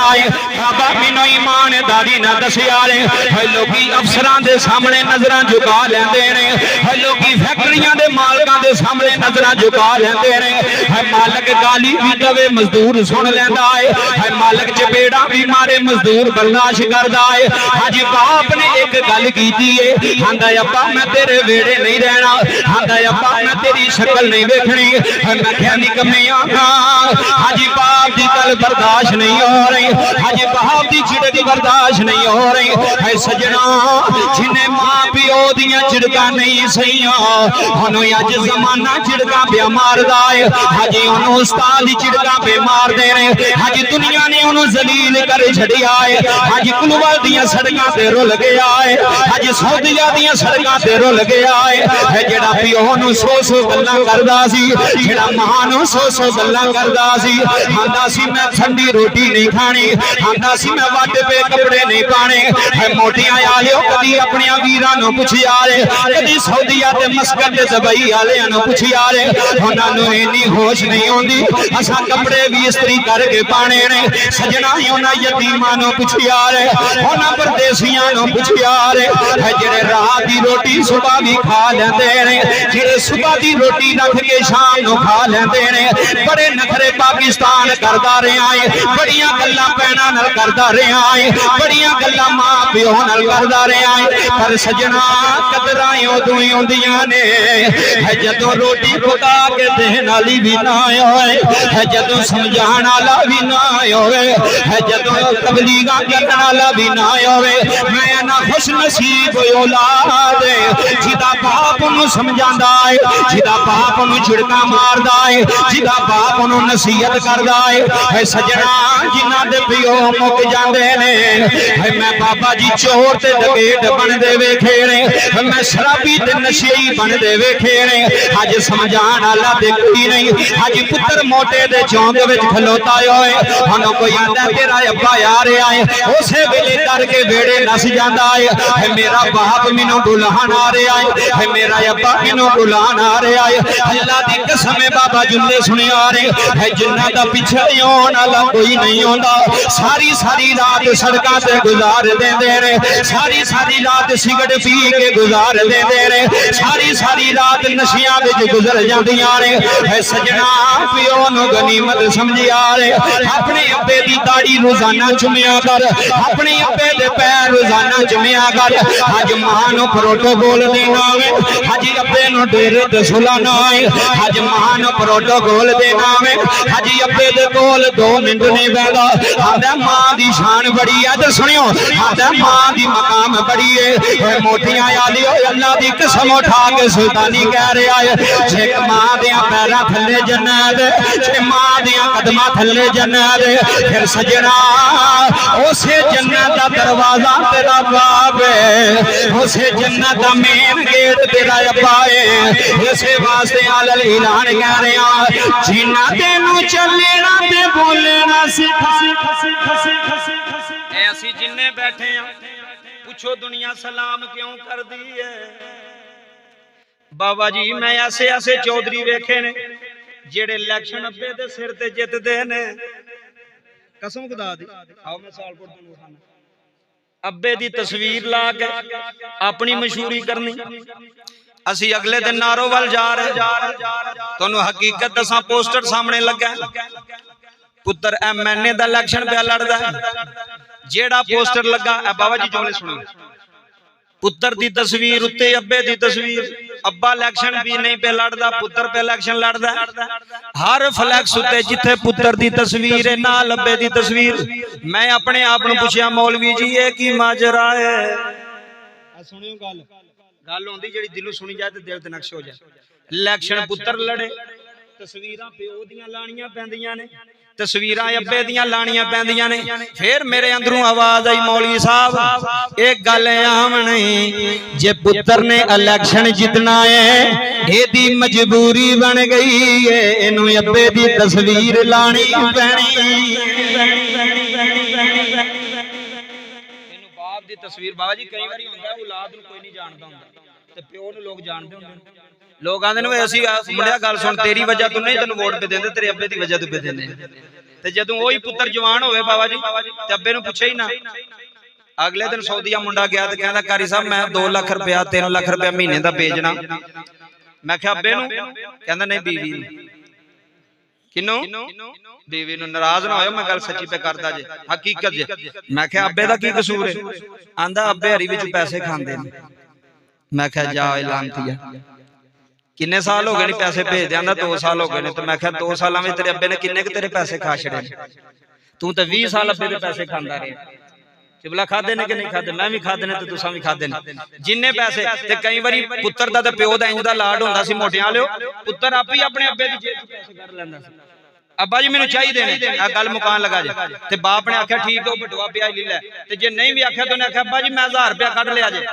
आए बाबा मैनू ईमानदारी ना दसिया है लोकी अफसरां दे सामने नजर झुका लेंदे ने है लोकी फैक्ट्रियां दे मालकां दे सामने नजर झुका लेंदे ने है मालक गाली भी दवे मजदूर सुन लेंदा है मालक चपेड़ा भी मारे मजदूर बर्दाश्त करदा है अज बाप ने एक गल कीती है आंदा अब्बा मैं तेरे वेड़े नहीं रहना आंदा अब्बा मैं तेरी शक्ल नहीं देखनी मैं क्या निकम्मिया अज बाप की गल बर्दाश्त नहीं हो रही अज बाप की झिड़क बर्दाश्त नहीं हो रही है सजना जिन्हें मां प्यो दियां झिड़का नहीं सहियां उन्होंने अज जमाना झिड़का पे मारदा है अज उन्होंने उस्ताद की झिड़का पे मार दे रहे अज दुनिया ने उन्होंने जलील कर छड़िया है अज कुलवल दियां सड़कां ते रुल गया है अज सौदिया दियां सड़कां ते रुल गया है जेड़ा प्यो नूं सौ सौ गल्लां करदा सी जेड़ा मां नूं सौ सौ गल्लां करदा सी आंदा सी मैं ठंडी रोटी नहीं खानी आंदा सी मैं वट पे कपड़े नहीं पाने है मोटियां आलियो कदी अपने वीरां नूं पुछिया रे कदी सऊदीया ते मस्कत ते दुबई वालियां नूं पुछिया रे उन्हां नूं इन्नी होश नहीं आउंदी असां कपड़े भी इस्त्री करके पाने ने सजना उन्हां यतीमां नूं पुछिया रे उन्हां परदेसियां नूं पुछिया रे है जेड़े रात दी रोटी सुबह भी खा लेंदे ने जेड़े सुबह दी रोटी रख के शाम नूं खा लेंदे ने बड़े नखरे पाकिस्तान करदा रहा है बड़ियां गल्लां पैणा नाल करदा रहा है बड़ियां गल्लां मां प्यो नाल करदा रहा है पर सजना कदरां उदों ही होंदियां ने है जदों रोटी पका के देण वाली भी ना होए है जदों समझाण वाला भी ना होए है जदों तबलीगां करन वाला भी ना होए मैं ना खुश नसीब औलाद जिदा बाप नूं समझांदा है जिदा बाप नूं झिड़का मारदा है जिदा बाप नूं नसीहत करदा है सजना जिन्हां दे पिओ मुक जांदे ने है मैं बाबा जी चोर ते डकैत बनदे वेखे ने मैं शराबी ते नशेई बनदे वेखे ने अज समझाण वाला ते कोई नहीं अज पुत्र मोटे दे चौंक विच खलोता होए हुण कोई आंदा तेरा अब्बा आ रहा है उसे वेले करके वेड़े नस जांदा है मेरा बाप मैनू बुलाण आ रहा है मेरा अब्बा मैनू बुलाण आ रहा है अल्लाह दी कसम बाबा जुमले सुनिया रे है जिन्हां दा पिछे आउण वाला कोई नहीं आंदा सारी सारी रात सड़कां ते गुजार देंदे ने सारी सारी रात सिगरेट पी के गुजार देंदे ने सारी सारी रात नशियां विच गुजर जांदियां ने है सजना पिओ नूं गनीमत समझिया रे अपने अब्बे दी दाढ़ी रोजाना चुमिया कर अपने अब्बे दे पैर रोजाना चुमिया कर अज मां नूं प्रोटोकॉल देना वे अज अब्बे नूं डेरे ते सुलाना है अज मां नूं प्रोटोकॉल देना वे अज अब्बे दे कोल 2 मिनट नहीं बैठा आंदा मां दी शान बड़ी है ते सुनियो आंदा मां दी मकाम बड़ी है मोटियां आलियो अल्लाह दी कसम उठा के सुल्तानी कह रहा है जे मां दे पैरां थल्ले जन्नत जे मां दे कदमां थल्ले जन्नत फिर सजना उसे जन्नत दा दरवाजा तेरा बाप है उसे जन्नत दा मेन गेट तेरा अब्बा है इसे वास्ते आलल ऐलान कह रहा जिन्ना तेनू चलना ते बोलना सिखा ऐसी जिन्ने बैठे हैं पूछो दुनिया सलाम क्यों कर दी है बाबा जी मैं ऐसे ऐसे चौधरी वेखे ने जेड़े इलेक्शन अब्बे दे सिर ते जितदे ने कसम खुदा दी आओ मैं सालपुर तैनूं खाना अब्बे दी तस्वीर ला के अपनी मशहूरी करनी असी अगले दिन नारोवाल जा रहे तुहानूं हकीकत दसां पोस्टर सामने लगा पुत्र MNA दा इलेक्शन पे लड़दा जेड़ा पोस्टर लगा बाबा जी जुमले सुनो पुत्र दी तस्वीर उत्ते अब्बे दी तस्वीर अब्बा इलेक्शन भी नहीं पे लड़दा पुत्र पे इलेक्शन लड़दा हर फ्लैक्स उत्ते जिथे पुत्र दी तस्वीर है नाल अब्बे दी तस्वीर मैं अपने आप नूं पुछया मौलवी जी ये की माजरा है सुनियो गल गल होंदी जेड़ी दिलों सुनी जाए ते दिल ते नक्श हो जाए इलेक्शन पुत्र लड़े तस्वीरां प्यो दियां लाणियां पैंदियां ने तस्वीरां अब्बे दियां लाणियां पैंदियां ने फिर मेरे अंदरों आवाज आई मौलवी साहब एक गल आम नहीं जे पुत्र ने इलेक्शन जितना है एदी मजबूरी बन गई है इनू अब्बे दी तस्वीर लानी पैनी बाप दी तस्वीर बाबा जी कई बार होंदा औलाद नूं कोई नहीं जानदा हुंदा ते प्यो नूं लोग जानदे हुंदे लोग आंदे ने असीं मुंडिया गल सुन तेरी वजह तों नहीं तैनूं वोट पे देंदे तेरे अब्बे दी वजह तों पे देंदे ਤੇ ਜਦੋਂ ਉਹੀ ਪੁੱਤਰ ਜਵਾਨ ਹੋਵੇ ਬਾਬਾ ਜੀ ਤੇ ਅੱਬੇ ਨੂੰ ਪੁੱਛੇ ਹੀ ਨਾ। ਅਗਲੇ ਦਿਨ ਸੌਦੀਆ ਮੁੰਡਾ ਗਿਆ ਤੇ ਕਹਿੰਦਾ ਕਾਰੀ ਸਾਹਿਬ ਮੈਂ 2 ਲੱਖ ਰੁਪਇਆ 3 ਲੱਖ ਰੁਪਇਆ ਮਹੀਨੇ ਦਾ ਭੇਜਣਾ। ਮੈਂ ਕਿਹਾ ਅੱਬੇ ਨੂੰ? ਕਹਿੰਦਾ ਨਹੀਂ ਬੀਵੀ ਨੂੰ। ਕਿਨੂੰ? ਬੀਵੀ ਨੂੰ। ਨਾਰਾਜ਼ ਨਾ ਹੋਇਓ, ਮੈਂ ਗੱਲ ਸੱਚੀ ਪੇ ਕਰਦਾ ਜੇ, ਹਕੀਕਤ ਜੇ। ਮੈਂ ਕਿਹਾ ਅੱਬੇ ਦਾ ਕੀ ਕਸੂਰ ਹੈ? ਆਂਦਾ ਅੱਬੇ ਹਰੀ ਵਿੱਚ ਪੈਸੇ ਖਾਂਦੇ ਨੇ। ਮੈਂ ਕਿਹਾ ਜਾ ਲਾਂਤੀਆ, ਕਿੰਨੇ ਸਾਲ ਹੋ ਗਏ ਨਹੀਂ ਪੈਸੇ ਭੇਜਦੇ? ਆਂਦਾ 2 ਸਾਲ ਹੋ ਗਏ ਨੇ। ਤੇ ਮੈਂ ਕਿਹਾ 2 ਸਾਲਾਂ ਵਿੱਚ ਤੇਰੇ ਅੱਬੇ ਨੇ ਕਿੰਨੇ ਕੁ ਤੇਰੇ ਪੈਸੇ ਖਾ ਛੜੇ? ਤੂੰ ਤਾਂ 20 ਸਾਲ ਅੱਬੇ ਦੇ ਪੈਸੇ ਖਾਂਦਾ ਰਿਹਾ। ਚਿਬਲਾ ਖਾਦੇ ਨੇ ਕਿ ਨਹੀਂ ਖਾਦੇ? ਮੈਂ ਵੀ ਖਾਦੇ ਨੇ ਤੇ ਤੁਸੀਂ ਵੀ ਖਾਦੇ ਨੇ। ਜਿੰਨੇ ਪੈਸੇ ਤੇ ਕਈ ਵਾਰੀ ਪੁੱਤਰ ਦਾ ਤੇ ਪਿਓ ਦਾ ਇੰਜ ਦਾ ਲਾਡ ਹੁੰਦਾ ਸੀ ਮੋਟਿਆਂ ਵਾਲਿਓ, ਪੁੱਤਰ ਆਪ ਹੀ ਆਪਣੇ ਅੱਬੇ ਦੀ ਜੇਬ ਤੋਂ ਪੈਸੇ ਕੱਢ ਲੈਂਦਾ ਸੀ। ਅੱਬਾ ਜੀ ਮੈਨੂੰ ਚਾਹੀਦੇ ਨੇ, ਆ ਗੱਲ ਮੁਕਾਨ ਲਗਾ ਜੇ। ਤੇ ਬਾਪ ਨੇ ਆਖਿਆ ਠੀਕ ਹੈ, ਉਹ ਬਟਵਾ ਪਿਆ ਲੈ ਲੈ। ਤੇ ਜੇ ਨਹੀਂ ਵੀ ਆਖਿਆ ਤਾਂ ਉਹਨੇ ਆਖਿਆ ਅੱਬਾ ਜੀ ਮੈਂ 1000 ਰੁਪਇਆ ਕੱਢ ਲਿਆ ਜੇ।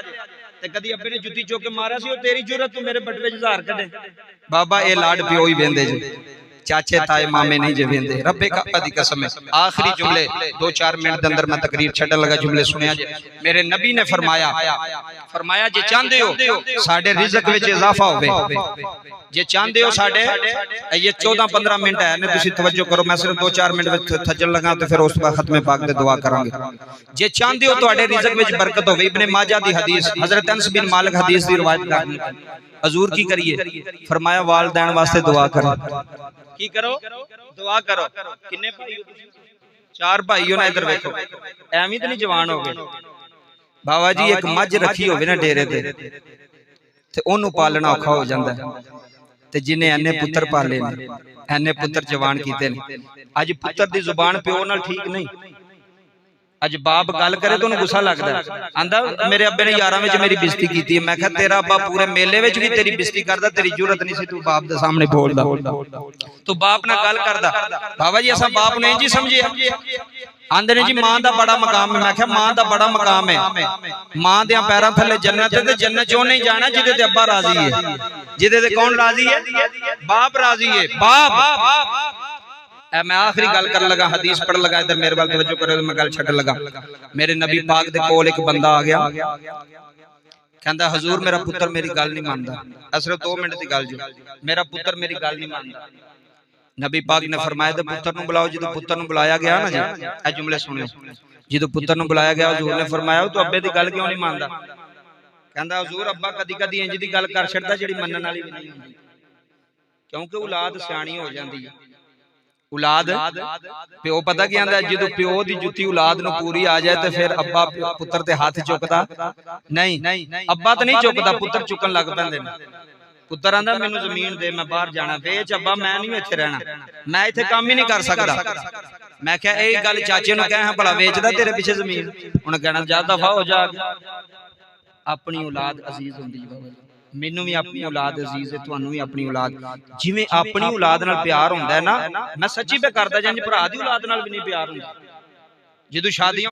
ਤੇ ਕਦੀ ਅੱਬੇ ਨੇ ਜੁੱਤੀ ਚੁੱਕ ਕੇ ਮਾਰਿਆ ਸੀ, ਉਹ ਤੇਰੀ ਜ਼ਰੂਰਤ ਤੂੰ ਮੇਰੇ ਬਟਵੇ 'ਚ 1000 ਕੱਢੇ। ਬਾਬਾ ਇਹ ਲਾਡ ਪਿਓ ਹੀ ਵੇਂਦੇ ਜੀ, चाचे ताए मामे नहीं जे वेंदे। रब्बे काबा दी कसम है। आखिरी जुमले 2-4 मिनट के अंदर मैं तकरीर छड्डन लगा, जुमले सुनिया जे। मेरे नबी ने फरमाया जे चाहते हो साडे रिज़्क विच इजाफा होवे, जे चाहते हो साडे ये 14-15 मिनट है ने, तुसी तवज्जो करो, मैं सिर्फ 2-4 मिनट विच थज्जल लगा तो फिर उस बाद खत्मे पाक दे दुआ करांगे। जे चाहते हो तुहाडे रिज़्क विच बरकत होवे, इब्ने माजा दी हदीस, हजरत अनस बिन मालिक हदीस दी रिवायत करनी। हजूर की करिए? फरमाया वालिदैन वास्ते दुआ करो। की करो? दुआ करो। किन्ने भाई हो तुसीं? 4 भाई हो ना। इधर देखो, एवं तो नहीं जवान हो गए। बाबा जी एक मझ रखी होवे ना डेरे ते ओनू पालना औखा हो जांदा है। ते जिन्हें एने पुत्र पाले ने, एने पुत्र जवान कीते ने। अज पुत्र दी जुबान प्यो नाल ठीक नहीं। अज बाप गल करे तो उन्हें गुस्सा लगता है। आंदा मेरे अब्बे ने यारां विच मेरी बेइज्जती की है। मैं कहा तेरा अब्बा पूरे मेले विच भी तेरी बेइज्जती करदा, तेरी जरूरत नहीं सी तू बाप दे सामने बोलदा, तू बाप नाल गल करदा। बाबा जी असां बाप ने इंज ही समझे। आंदे ने जी मां दा बड़ा मकाम है। मैं कहा मां दा बड़ा मकाम है, मां दे पैरां थल्ले जन्नत है। ते जन्नत चों नहीं जाना जिदे ते अब्बा राजी है, जिदे ते कौन राजी है? बाप राजी है। बाप मैं आखिरी गल कर लगा, हदीस पढ़ लगा। इधर मेरे वाल तवज्जो करो, मैं गल छड्ड लगा। मेरे नबी पाक दे कोल एक बंदा आ गया, कहंदा हजूर मेरा पुत्र मेरी गल नहीं मानदा। सिर्फ 2 मिनट दी गल जो, मेरा पुत्र मेरी गल नहीं मानदा। नबी पाक ने फरमाया ते पुत्र नूं बुलाओ। जो पुत्र नूं बुलाया गया ना जी, ए जुमले सुनियो। जो पुत्र नूं बुलाया गया, हजूर ने फरमाया तू अब्बे दी गल क्यों नहीं मानदा? कहंदा हजूर अब्बा कदी कदी इंज दी गल कर छड्डदा जिहड़ी मनण वाली भी नहीं हुंदी, क्योंकि औलाद सियाणी हो जांदी है। औलाद प्यो पता की आंदा, जो प्यो दी जुत्ती औलाद नूं पूरी आ जाए तो फिर अब्बा पुत्र ते हाथ चुकदा नहीं। अब्बा तो नहीं चुकदा, पुत्र चुकन लग पैंदे ने। पुत्र आंदा मैनूं जमीन दे, मैं बाहर जाना। बेच अब्बा मैं नहीं इत्थे रहना, मैं इत्थे काम ही नहीं कर सकदा। मैं क्या यही गल चाचे नूं कहां भला वेचदा तेरे पीछे जमीन? उन्हें कहना जा दफा हो जा। अपनी औलाद अजीज हुंदी है। मैनू भी अपनी औलाद अजीज है, तुहानू भी अपनी औलाद। जिवें अपनी औलाद नाल प्यार हुंदा है ना, मैं सच्ची पे करदा, जिंज भरा दी औलाद नाल भी नहीं प्यार हुंदा। जदों शादियां